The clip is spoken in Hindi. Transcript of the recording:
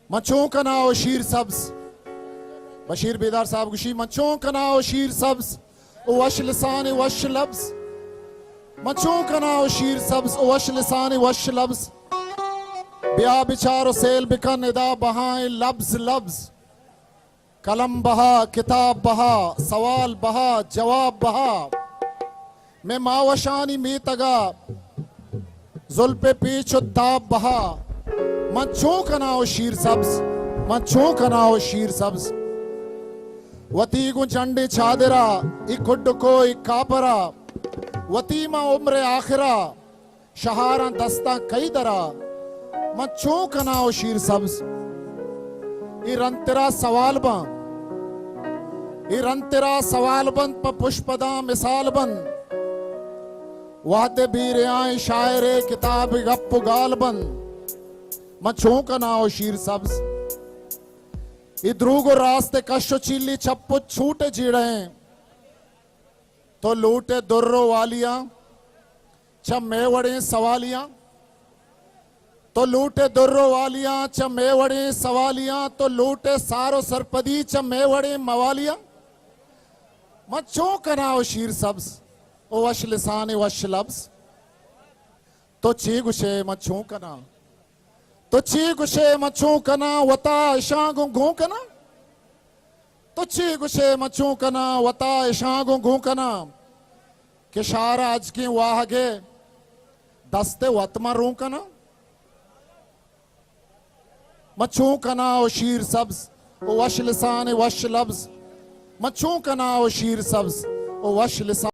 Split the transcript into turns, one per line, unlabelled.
मचों का नाव शीर सब्ज बशीर बेदार साहब गुशी मचों का नाव शीर सब्ज वश लिसान वश लब्ज मचों का नाव शीर सब्ज वश लिसान वश लब्ज ब्या बिचारो सेल बिकन निदा बहाए लब्ज लब्ज कलम बहा किताब बहा सवाल बहा जवाब बहा मैं मावशानी मी तगा जुल्पे पीछ दाब बहा मचों का नाव शीर सब्ज मचों का नाव शीर सब्ज वतीगु चंडे चादरा इकुड को कापरा वतीमा उम्र आखिरा शहारा दस्ता कई दरा मचों का नाव शीर सब्ज इरंतरा सवाल बन इरंतरा सवाल बन प पुष्पदा मिसाल बन वादे बीर आए शायरे किताब गप गाल बन मचों का नाव शीर सब्ज इद्रूगो रास्ते कशो चीली छप्पो छूटे जीड़े तो लूटे दुर्रो वालियां छ मेवड़े सवालियां तो लूटे दुर्रो वालियां च मेवड़े सवालियां तो लूटे सारो सरपदी च मेवड़े मवालियां मचों का नाव शीर सब्ज ओ वश लिसान वश लब्ज तो ची गुशे मचों का नाव तो ची गुशे मचों कना वता इशागो घू कना तो ची गुशे मचों कना वता इशागो घू कना के शारा आज की वाहगे दस्ते वतमा रू कना मचों कना ओ शीर सब्ज ओ वश लिसान वश लब्ज मचों कना ओ शीर सब्ज ओ वश लिसान